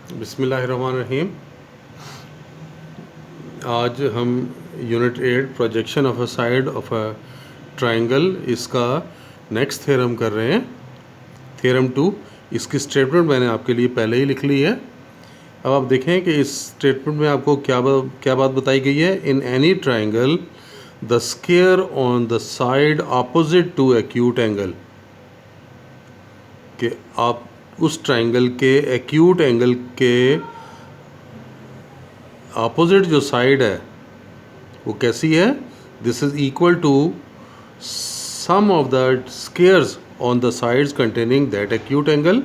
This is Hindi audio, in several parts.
बिस्मिल्लाहिर्रहमानिर्रहीम। आज हम unit 8 projection of a side of a triangle इसका नेक्स्ट थ्योरम कर रहे हैं, थ्योरम 2। इसकी स्टेटमेंट मैंने आपके लिए पहले ही लिख ली है। अब आप देखें कि इस स्टेटमेंट में आपको क्या बात बताई गई है। In any triangle the square on the side opposite to acute angle, कि आप उस ट्राइंगल के एक्यूट एंगल के अपोजिट जो साइड है वो कैसी है। This is equal to sum of the squares on the sides containing that acute angle,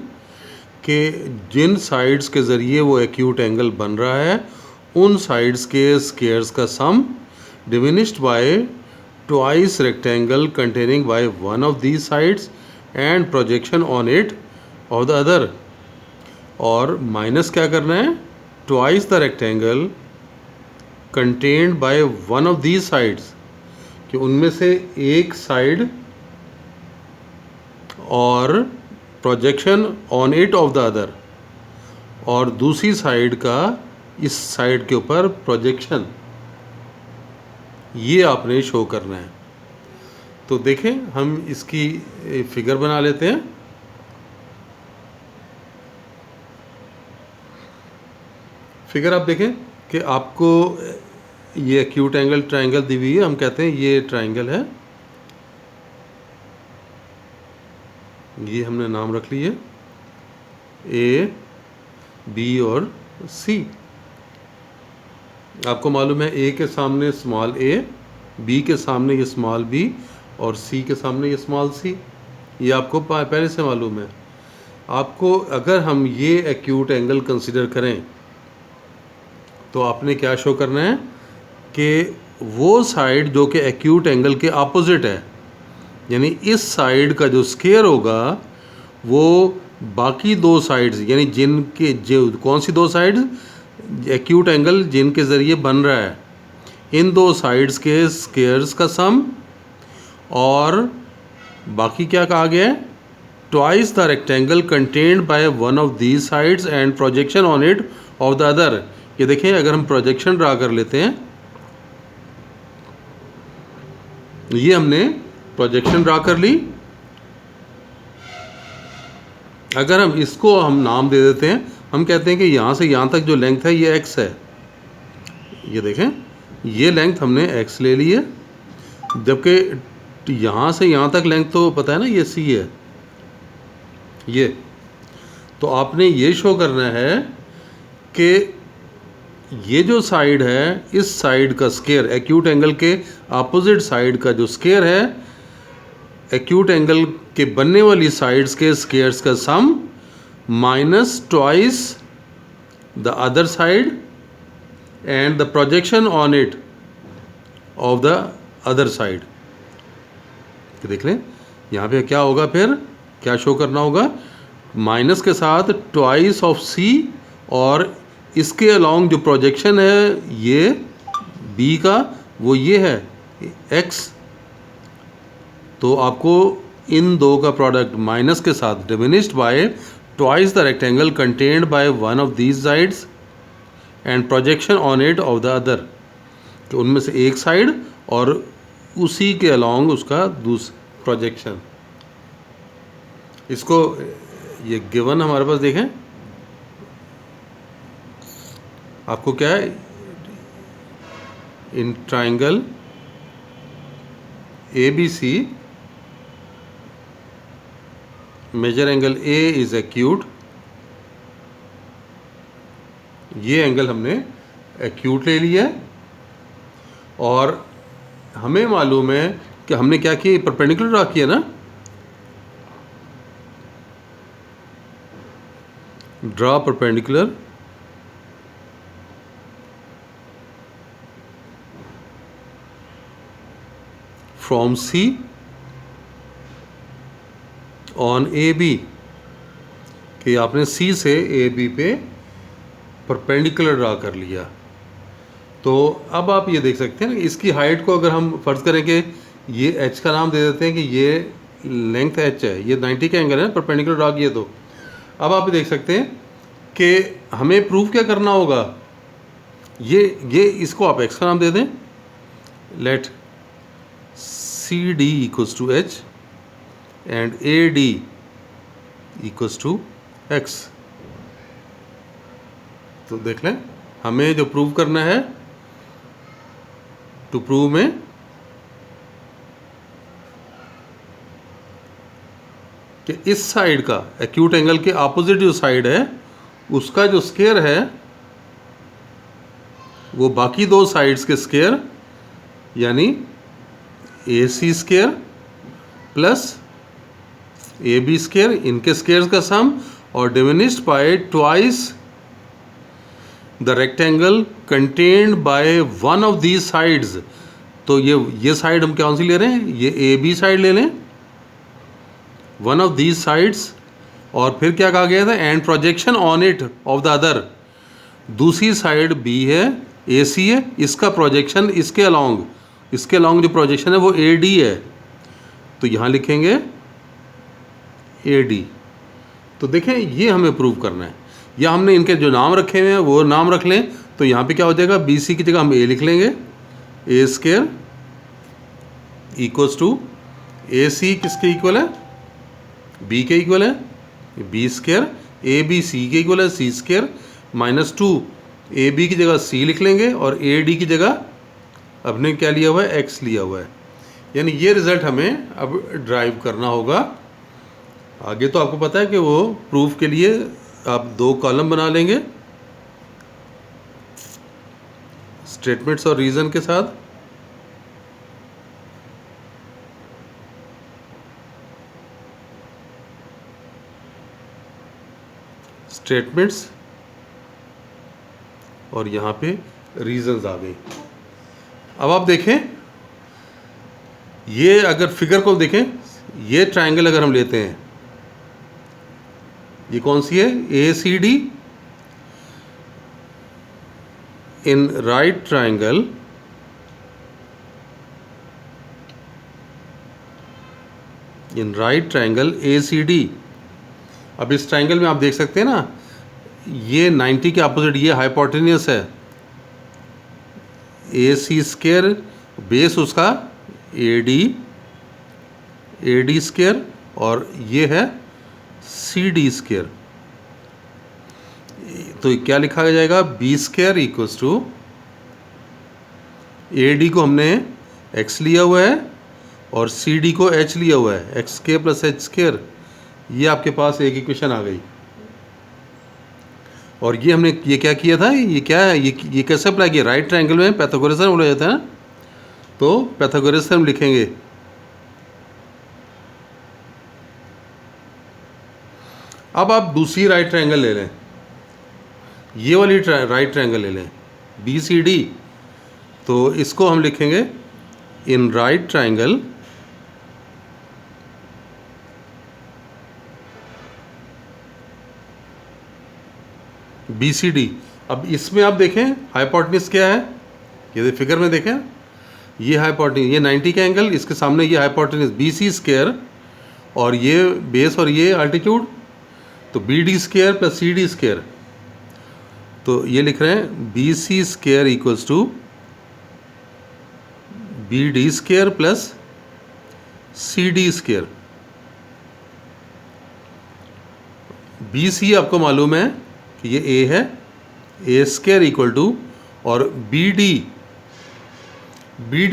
के जिन साइड्स के ज़रिए वो एक्यूट एंगल बन रहा है उन साइड्स के स्क्वायर्स का sum diminished by twice rectangle containing by one of these sides and projection on it of the other. और माइनस क्या करना है, twice the rectangle contained by one of these sides, कि उनमें से एक साइड और projection on it of the other, और दूसरी साइड का इस साइड के ऊपर प्रोजेक्शन, ये आपने शो करना है। तो देखें, हम इसकी फिगर बना लेते हैं। फिगर आप देखें कि आपको ये एक्यूट एंगल ट्राइंगल दी हुई है। हम कहते हैं ये ट्राइंगल है, ये हमने नाम रख लिए ए, बी और सी। आपको मालूम है ए के सामने स्मॉल ए, बी के सामने ये स्मॉल बी और सी के सामने ये स्मॉल सी। ये आपको पहले से मालूम है। आपको अगर हम ये एक्यूट एंगल कंसिडर करें तो आपने क्या शो करना है कि वो साइड जो कि एक्यूट एंगल के अपोजिट है, यानी इस साइड का जो स्क्वायर होगा वो बाकी दो साइड्स, यानी जिनके जो कौन सी दो साइड्स एक्यूट एंगल जिनके ज़रिए बन रहा है, इन दो साइड्स के स्क्वायर्स का सम, और बाकी क्या कहा गया है, twice the rectangle contained by one of these sides and projection on it of the other. ये देखें, अगर हम प्रोजेक्शन ड्रा कर लेते हैं, ये हमने प्रोजेक्शन ड्रा कर ली। अगर हम इसको हम नाम दे देते हैं, हम कहते हैं कि यहाँ से यहाँ तक जो लेंथ है ये x है। ये देखें, ये लेंथ हमने x ले ली है, जबकि यहाँ से यहाँ तक लेंथ तो पता है ना, ये c है। ये तो आपने ये शो करना है कि ये जो साइड है, इस साइड का स्क्वायर, एक्यूट एंगल के अपोजिट साइड का जो स्क्वायर है, एक्यूट एंगल के बनने वाली साइड्स के स्क्वायर्स का sum minus twice the other side and the projection on it of the other side. देख लें यहाँ पे क्या होगा, फिर क्या शो करना होगा, माइनस के साथ ट्वाइस ऑफ सी, और इसके अलॉन्ग जो प्रोजेक्शन है ये बी का, वो ये है एक्स। तो आपको इन दो का प्रोडक्ट माइनस के साथ diminished by twice the rectangle contained by one of these sides and projection on it of the other, तो उनमें से एक साइड और उसी के अलॉन्ग उसका दूसरा प्रोजेक्शन। इसको ये गिवन हमारे पास देखें, आपको क्या है, in triangle A B C measure angle A is acute, ये एंगल हमने एक्यूट ले लिया है। और हमें मालूम है कि हमने क्या किया, परपेंडिकुलर ड्रा किया ना, draw perpendicular from C on A B, कि आपने सी से ए बी पे परपेंडिकुलर ड्रा कर लिया। तो अब आप ये देख सकते हैं ना, इसकी हाइट को अगर हम फ़र्ज़ करें कि ये एच का नाम दे देते हैं कि ये लेंथ एच है, ये 90 का एंगल है, परपेंडिकुलर ड्रा किए। तो अब आप देख सकते हैं कि हमें प्रूव क्या करना होगा, ये इसको आप एक्स का नाम दे दें, let C D equals to H and A D equals to X. तो देख लें, हमें जो प्रूव करना है, टू प्रूव में कि इस साइड का एक्यूट एंगल के ऑपोजिट जो साइड है उसका जो स्क्वायर है वो बाकी दो साइड्स के स्क्वायर यानी A C square plus A B square, इनके स्क्वायर्स का सम, और diminished by twice the rectangle contained by one of these sides. तो ये साइड हम कौन सी ले रहे हैं, ये ए बी साइड ले लें, वन ऑफ दीज साइड्स, और फिर क्या कहा गया था, and projection on it of the other. दूसरी साइड बी है, ए सी है, इसका प्रोजेक्शन इसके अलॉन्ग जो प्रोजेक्शन है वो ए डी है, तो यहाँ लिखेंगे ए डी। तो देखें, ये हमें प्रूव करना है, या हमने इनके जो नाम रखे हुए हैं वो नाम रख लें। तो यहाँ पे क्या हो जाएगा, बी सी की जगह हम ए लिख लेंगे, A square equals to A C किसके इक्वल है, बी के इक्वल है, B square, A B C के इक्वल है, C square minus two, A B की जगह सी लिख लेंगे और ए डी की जगह अपने क्या लिया हुआ है, एक्स लिया हुआ है। यानी ये रिज़ल्ट हमें अब ड्राइव करना होगा। आगे तो आपको पता है कि वो प्रूफ के लिए आप दो कॉलम बना लेंगे स्टेटमेंट्स और रीज़न के साथ। स्टेटमेंट्स और यहाँ पे रीजंस आ गई। अब आप देखें, ये अगर फिगर को देखें, ये ट्रायंगल अगर हम लेते हैं, ये कौन सी है, A C D, in right triangle A C D. अब इस ट्रायंगल में आप देख सकते हैं ना, ये 90 के अपोजिट ये हाइपोटेन्यूस है, ए सी स्क्वायर बेस उसका ए डी स्क्वायर, और ये है सी डी स्क्वायर। तो क्या लिखा जाएगा, B square equals to, A D को हमने एक्स लिया हुआ है और सी डी को एच लिया हुआ है, x square plus H square. ये आपके पास एक इक्वेशन आ गई। और ये हमने ये क्या किया था, ये क्या है, ये कैसे अप्लाई किया, राइट ट्रायंगल में पैथागोरस थ्योरम बोला जाता है ना, तो पैथागोरस थ्योरम लिखेंगे। अब आप दूसरी राइट ट्रायंगल ले लें, ये वाली राइट ट्रायंगल ले लें, बी सी डी। तो इसको हम लिखेंगे in right triangle B C D. अब इसमें आप देखें हाइपोटेन्यूस क्या है, ये फिगर में देखें, ये हाइपोटेन्यूस, ये 90 का एंगल, इसके सामने ये हाइपोटेन्यूस बी सी स्क्वायर, और ये बेस और ये अल्टीट्यूड, तो B D square plus C D square. तो ये लिख रहे हैं B C square equals to B D square plus C D square. B C आपको मालूम है कि ये ए है, ए स्क्वायर इक्वल टू, और बी डी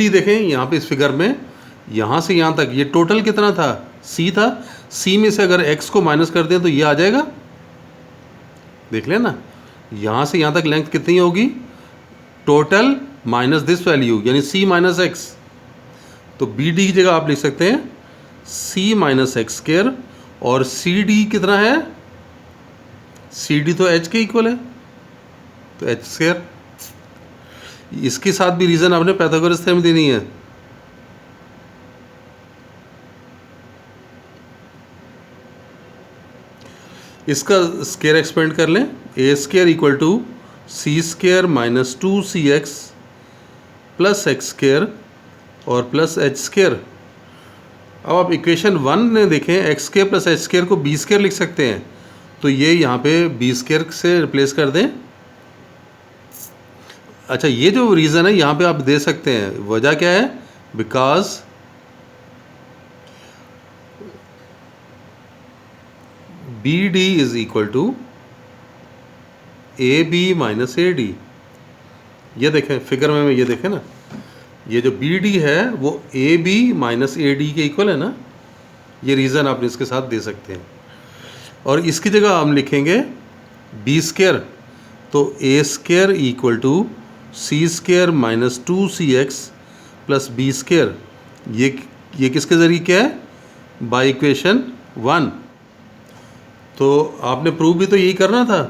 देखें यहाँ पे इस फिगर में, यहाँ से यहाँ तक ये टोटल कितना था, सी था, सी में से अगर एक्स को माइनस कर दें तो ये आ जाएगा, देख लेना, यहाँ से यहाँ तक लेंथ कितनी होगी, टोटल माइनस दिस वैल्यू यानी सी माइनस एक्स। तो बी डी की जगह आप लिख सकते हैं सी माइनस एक्स स्क्वायर, और सी डी कितना है, सी डी तो एच के इक्वल है, तो एच स्क्वायर। इसके साथ भी रीजन आपने पैथागोरस थ्योरम देनी है। इसका स्क्वायर एक्सपेंड कर लें, A square equal to C square minus 2cx plus X square और प्लस एच स्क्वायर। अब आप इक्वेशन 1 में देखें, X square plus H square को बी स्क्वायर लिख सकते हैं, तो ये यहाँ पे बी स्क्वायर से रिप्लेस कर दें। अच्छा, ये जो रीज़न है यहाँ पे आप दे सकते हैं, वजह क्या है, because B D is equal to A B minus A D. ये देखें फिगर में, ये देखें ना, ये जो बी डी है वो A B minus A D के इक्वल है ना। ये रीज़न आप इसके साथ दे सकते हैं। और इसकी जगह हम लिखेंगे बी स्क्वायर, तो A square equal to C square minus 2cx plus B square. ये किसके ज़रिए क्या है, बाई इक्वेशन 1। तो आपने प्रूव भी तो यही करना था,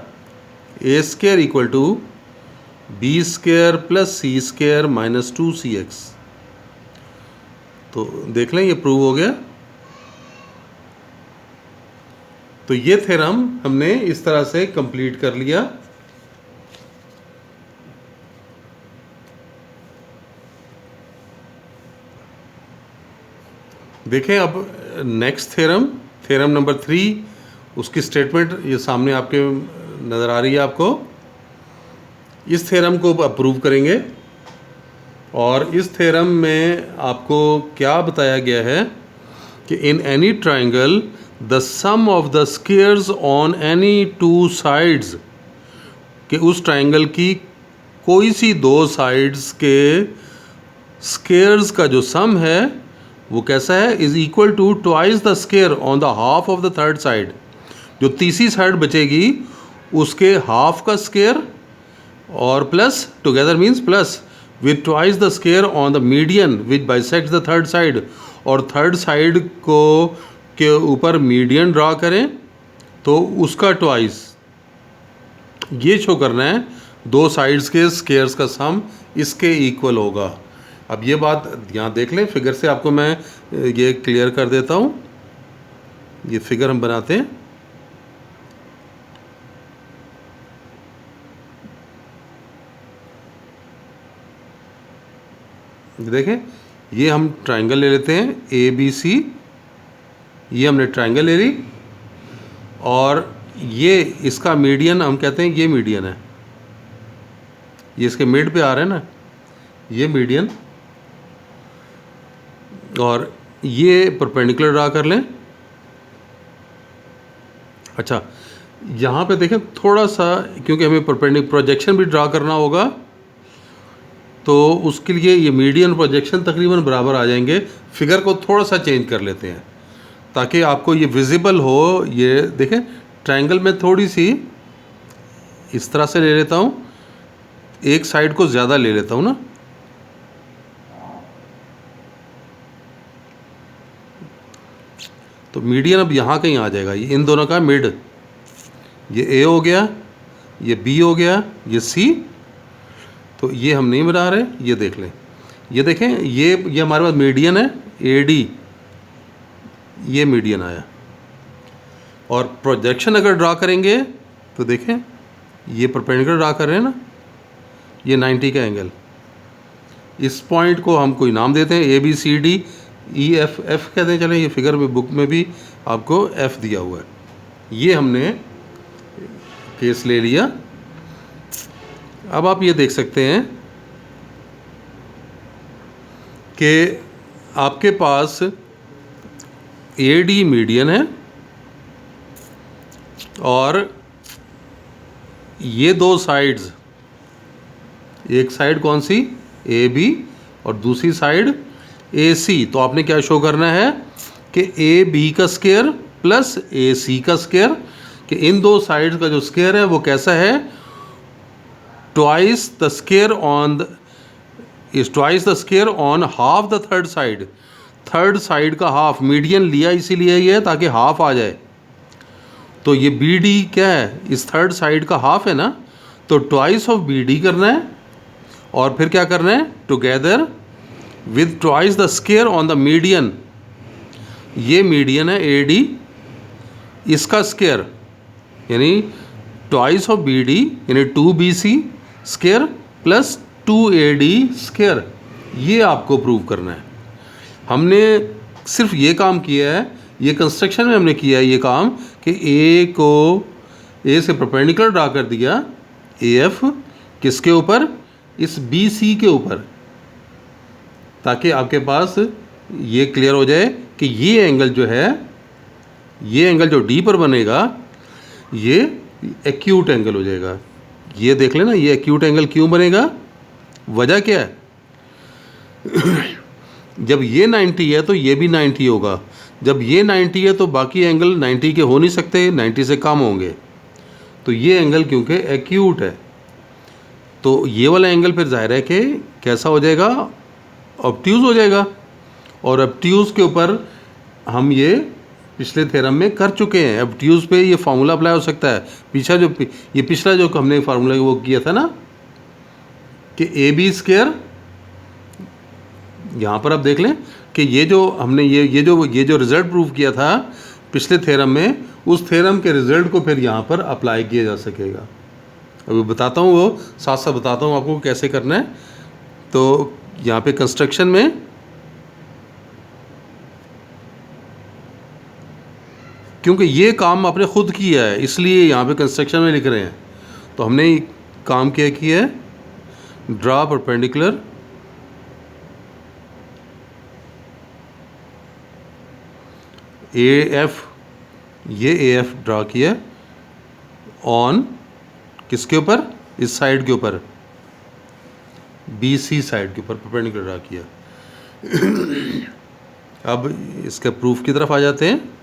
A square equal to B square plus C square minus 2cx। तो देख लें, ये प्रूव हो गया। तो ये थ्योरम हमने इस तरह से कंप्लीट कर लिया। देखें अब नेक्स्ट थ्योरम नंबर 3, उसकी स्टेटमेंट ये सामने आपके नज़र आ रही है आपको। इस थ्योरम को अप्रूव करेंगे और इस थ्योरम में आपको क्या बताया गया है कि in any triangle the sum of the squares on any 2 sides, कि उस ट्राइंगल की कोई सी 2 साइड्स के स्क्वायर्स का जो सम है वो कैसा है, is equal to twice the square on the half of the third side. जो तीसरी साइड बचेगी उसके हाफ का स्क्वायर, और plus together means plus with twice the square on the median which bisects the third side. और थर्ड साइड को के ऊपर मीडियन ड्रा करें तो उसका ट्वाइस। ये शो करना है 2 साइड्स के स्क्वायर्स का सम इसके इक्वल होगा। अब ये बात यहाँ देख लें, फिगर से आपको मैं ये क्लियर कर देता हूँ। ये फिगर हम बनाते हैं। देखें, ये हम ट्राइंगल ले लेते हैं ए बी सी। ये हमने ट्राइंगल ले ली और ये इसका मीडियन हम कहते हैं, ये मीडियन है, ये इसके मिड पे आ रहा है ना, ये मीडियन। और ये परपेंडिकुलर ड्रा कर लें। अच्छा, यहाँ पे देखें थोड़ा सा, क्योंकि हमें परपेंडिकुलर प्रोजेक्शन भी ड्रा करना होगा, तो उसके लिए ये मीडियन प्रोजेक्शन तकरीबन बराबर आ जाएंगे। फिगर को थोड़ा सा चेंज कर लेते हैं ताकि आपको ये विजिबल हो। ये देखें, ट्रायंगल में थोड़ी सी इस तरह से ले लेता हूँ, एक साइड को ज़्यादा ले लेता हूँ ना, तो मीडियन अब यहाँ कहीं आ जाएगा। ये इन दोनों का मिड, ये ए हो गया, ये बी हो गया, ये सी। तो ये हम नहीं बना रहे, ये देख लें, ये देखें, ये हमारे पास मीडियन है ए डी, ये मीडियन आया। और प्रोजेक्शन अगर ड्रा करेंगे तो देखें, ये परपेंडिकुलर ड्रा कर रहे हैं ना, ये 90 का एंगल। इस पॉइंट को हम कोई नाम देते हैं, A B C D E F, F कहते हैं। चलें, ये फिगर में बुक में भी आपको एफ दिया हुआ है। ये हमने केस ले लिया। अब आप ये देख सकते हैं कि आपके पास ए डी मीडियन है और ये 2 साइड्स, एक साइड कौन सी, ए बी, और दूसरी साइड ए सी। तो आपने क्या शो करना है कि ए बी का स्क्वायर प्लस ए सी का स्क्वायर, कि इन 2 साइड्स का जो स्क्वायर है वो कैसा है, twice the square on the is twice the square on half the third side. Third side का हाफ, मीडियन लिया इसीलिए ये ताकि हाफ आ जाए। तो ये बी डी क्या है, इस थर्ड साइड का हाफ है ना, तो ट्वाइस ऑफ बी डी करना है और फिर क्या करना है, together with twice the square on the median. ये मीडियन है ए डी, इसका स्क्वायर यानी ट्वाइस ऑफ बी डी यानी 2BC square plus 2AD square. ये आपको प्रूव करना है। हमने सिर्फ ये काम किया है, ये कंस्ट्रक्शन में हमने किया है ये काम कि ए को ए से परपेंडिकुलर ड्रा कर दिया, ए एफ किसके ऊपर, इस बी सी के ऊपर, ताकि आपके पास ये क्लियर हो जाए कि ये एंगल जो है, ये एंगल जो डी पर बनेगा ये एक्यूट एंगल हो जाएगा। ये देख लेना, ये एक्यूट एंगल क्यों बनेगा, वजह क्या है? जब ये 90 है तो ये भी 90 होगा, जब ये 90 है तो बाकी एंगल 90 के हो नहीं सकते, 90 से कम होंगे। तो ये एंगल क्योंकि एक्यूट है, तो ये वाला एंगल फिर जाहिर है कि कैसा हो जाएगा, ऑब्ट्यूज हो जाएगा। और ऑब्ट्यूज के ऊपर हम ये पिछले थ्योरम में कर चुके हैं। ऑब्ट्यूज पे ये फार्मूला अप्लाई हो सकता है। पिछला जो हमने फार्मूला वो किया था ना कि ए बी स्क्वायर, यहाँ पर आप देख लें कि ये जो हमने ये जो रिजल्ट प्रूव किया था पिछले थ्योरम में, उस थ्योरम के रिजल्ट को फिर यहाँ पर अप्लाई किया जा सकेगा। अभी बताता हूँ, वो साथ साथ बताता हूँ आपको कैसे करना है। तो यहाँ पे कंस्ट्रक्शन में क्योंकि ये काम आपने खुद किया है इसलिए यहाँ पे कंस्ट्रक्शन में लिख रहे हैं। तो हमने काम क्या किया है, ड्रा परपेंडिकुलर ए एफ, ये ए एफ ड्रा किया ऑन किसके ऊपर, इस साइड के ऊपर, बी सी साइड के ऊपर परपेंडिकुलर ड्रा किया। अब इसके प्रूफ की तरफ आ जाते हैं।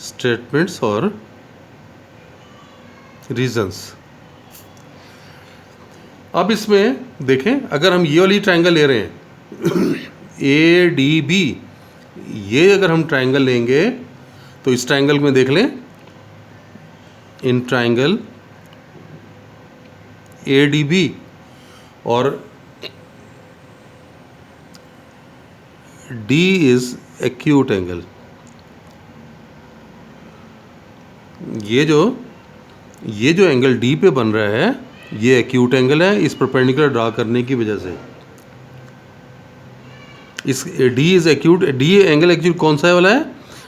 स्टेटमेंट्स और रीजंस। अब इसमें देखें, अगर हम ये वाली ट्रायंगल ले रहे हैं ए डी बी, ये अगर हम ट्रायंगल लेंगे तो इस ट्रायंगल में देख लें, in triangle A D B और डी इज एक्यूट एंगल। ये जो एंगल डी पे बन रहा है ये एक्यूट एंगल है इस परपेंडिकुलर ड्रा करने की वजह से। इस D is acute, D angle acute कौन सा वाला है,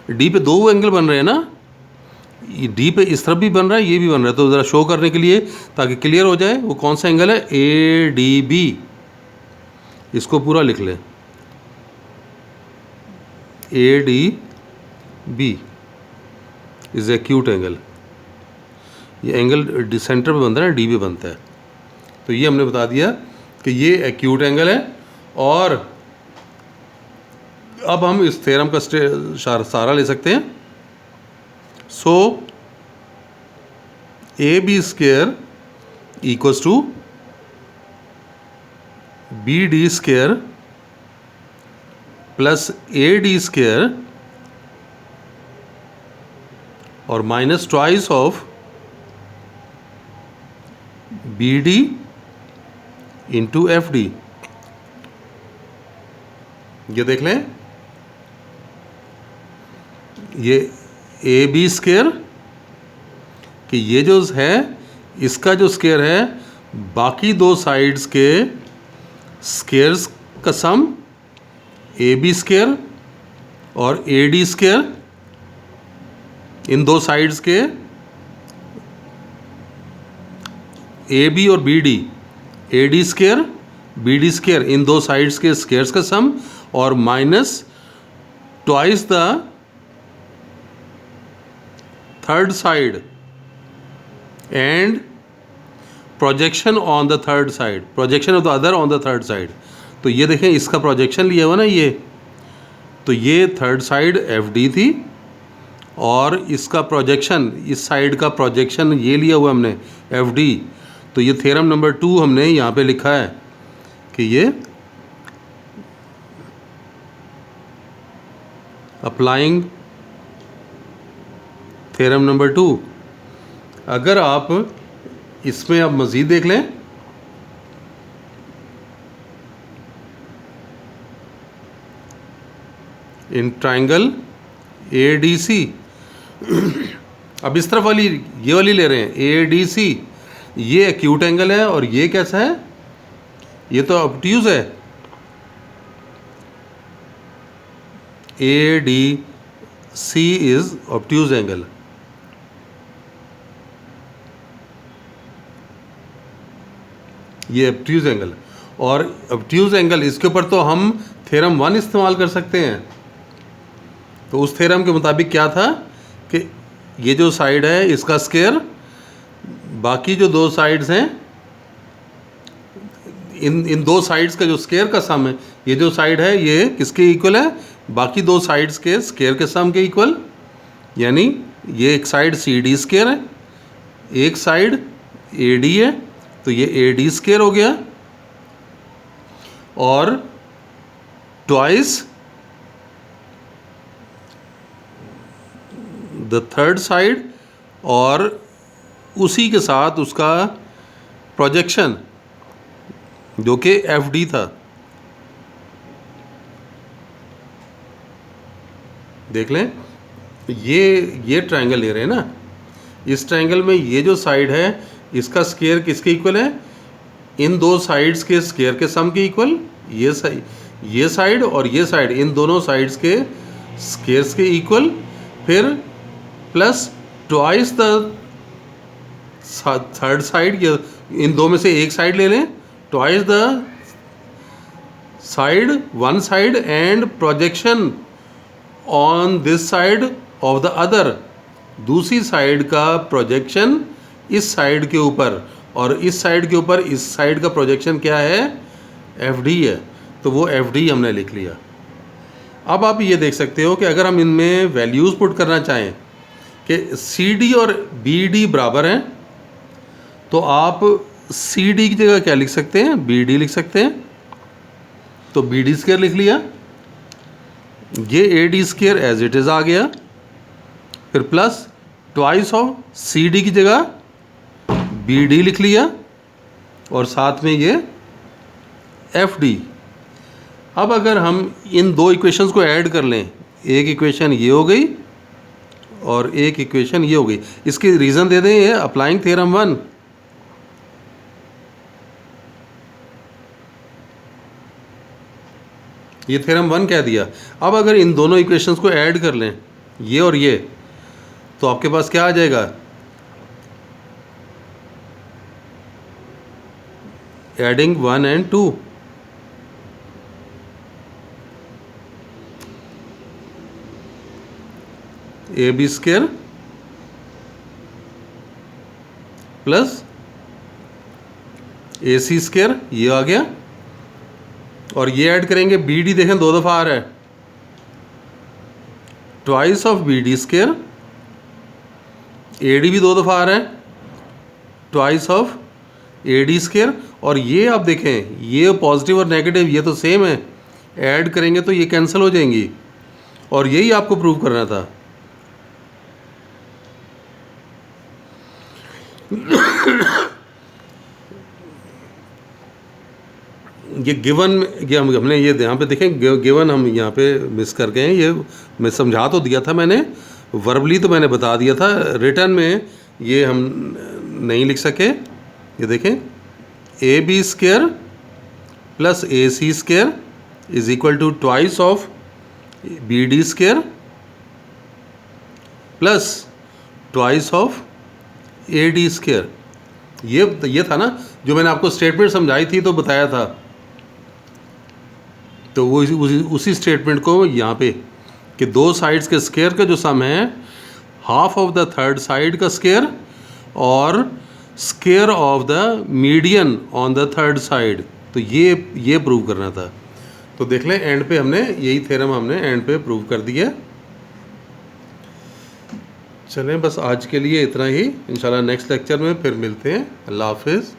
डी पे दो एंगल बन रहे हैं ना, डी पे इस तरफ भी बन रहा है, ये भी बन रहा है। तो ज़रा शो करने के लिए ताकि क्लियर हो जाए वो कौन सा एंगल है, ए डी बी, इसको पूरा लिख लें, A D B is acute angle. ये एंगल सेंटर पे बनता है ना, डी पे बनता है। तो ये हमने बता दिया कि ये एक्यूट एंगल है। और अब हम इस थ्योरम का सहारा ले सकते हैं। So A B square equals to B D square plus A D square और minus twice of B D into F D. ये देख लें, ये ए बी स्क्वायर कि ये जो है इसका जो स्क्वायर है बाकी दो साइड्स के स्क्वायर्स का सम, ए बी स्क्वायर और ए डी स्क्वायर, इन दो साइड्स के ए बी और B D, A D square B D square, इन दो साइड्स के स्क्वायर्स का सम, और minus twice the third side and projection on the third side, projection of the other on the third side. तो ये देखें इसका प्रोजेक्शन लिया हुआ ना, ये तो ये थर्ड साइड एफ डी थी और इसका प्रोजेक्शन, इस साइड का प्रोजेक्शन ये लिया हुआ हमने एफ डी। तो ये थ्योरम नंबर 2 हमने यहाँ पे लिखा है कि ये अप्लाइंग थ्योरम नंबर 2। अगर आप इसमें अब मज़ीद देख लें, in triangle A D C अब इस तरफ वाली ये वाली ले रहे हैं ADC, ये एक्यूट एंगल है और ये कैसा है, ये तो ऑब्ट्यूज है। ADC is obtuse angle. ये ऑब्ट्यूज एंगल, और ऑब्ट्यूज एंगल इसके ऊपर तो हम थ्योरम 1 इस्तेमाल कर सकते हैं। तो उस थ्योरम के मुताबिक क्या था कि ये जो साइड है इसका स्क्वायर बाकी जो दो साइड्स हैं, इन दो साइड्स का जो स्क्वायर का सम है, ये जो साइड है ये किसके इक्वल है, बाकी दो साइड्स के स्क्वायर के सम के इक्वल। यानी ये एक साइड CD स्क्वायर है, एक साइड AD है, तो ये AD स्क्वायर हो गया, और ट्वाइस द थर्ड साइड, और उसी के साथ उसका प्रोजेक्शन जो कि FD था। देख लें, ये ट्रायंगल ले रहे हैं ना, इस ट्रायंगल में ये जो साइड है इसका स्क्वायर किसके इक्वल है, इन दो साइड्स के स्क्वायर के सम के इक्वल। ये साइड और ये साइड, इन दोनों साइड्स के स्क्वायर्स के इक्वल, फिर plus twice the third side, इन दो में से एक साइड ले लें, twice the side, one side, and projection on this side of the other, दूसरी साइड का प्रोजेक्शन इस साइड के ऊपर, और इस साइड के ऊपर इस साइड का प्रोजेक्शन क्या है, FD है। तो वो FD हमने लिख लिया। अब आप ये देख सकते हो कि अगर हम इनमें वैल्यूज़ पुट करना चाहें कि CD और BD बराबर हैं, तो आप CD की जगह क्या लिख सकते हैं, BD लिख सकते हैं। तो BD स्क्वायर लिख लिया, ये AD square as it is आ गया, फिर प्लस ट्वाइस ऑफ CD की जगह BD लिख लिया, और साथ में ये FD। अब अगर हम इन दो इक्वेशंस को ऐड कर लें, एक इक्वेशन ये हो गई और एक इक्वेशन ये हो गई, इसकी रीज़न दे दें, ये अप्लाइंग थ्योरम 1। ये थ्योरम 1 कह दिया। अब अगर इन दोनों इक्वेशंस को ऐड कर लें, ये और ये, तो आपके पास क्या आ जाएगा, adding 1 and 2, AB square plus AC square, ये आ गया, और ये ऐड करेंगे BD, देखें दो दफ़ा आ रहा है, twice of BD square, AD भी दो दफ़ा आ रहा है, ट्वाइस ऑफ AD स्क्वायर, और ये आप देखें ये पॉजिटिव और नेगेटिव ये तो सेम है, ऐड करेंगे तो ये कैंसिल हो जाएंगी, और यही आपको प्रूव करना था। ये गिवन, ये हमने ये यहाँ पे देखें गिवन हम यहाँ पे मिस कर गए हैं। ये मैं समझा तो दिया था मैंने, वर्बली तो मैंने बता दिया था, रिटर्न में ये हम नहीं लिख सके। ये देखें, AB square plus AC square is equal to twice of BD square plus twice of AD square. ये था ना जो मैंने आपको स्टेटमेंट समझाई थी, तो बताया था, तो वो उसी स्टेटमेंट को यहाँ पे कि दो साइड्स के स्क्वायर का जो सम है, half of the third side का स्क्वायर और square of the median on the third side, तो ये प्रूव करना था। तो देख लें एंड पे हमने यही थ्योरम हमने एंड पे प्रूव कर दिया। चलें बस आज के लिए इतना ही, इंशाल्लाह नेक्स्ट लेक्चर में फिर मिलते हैं। अल्लाह हाफिज़।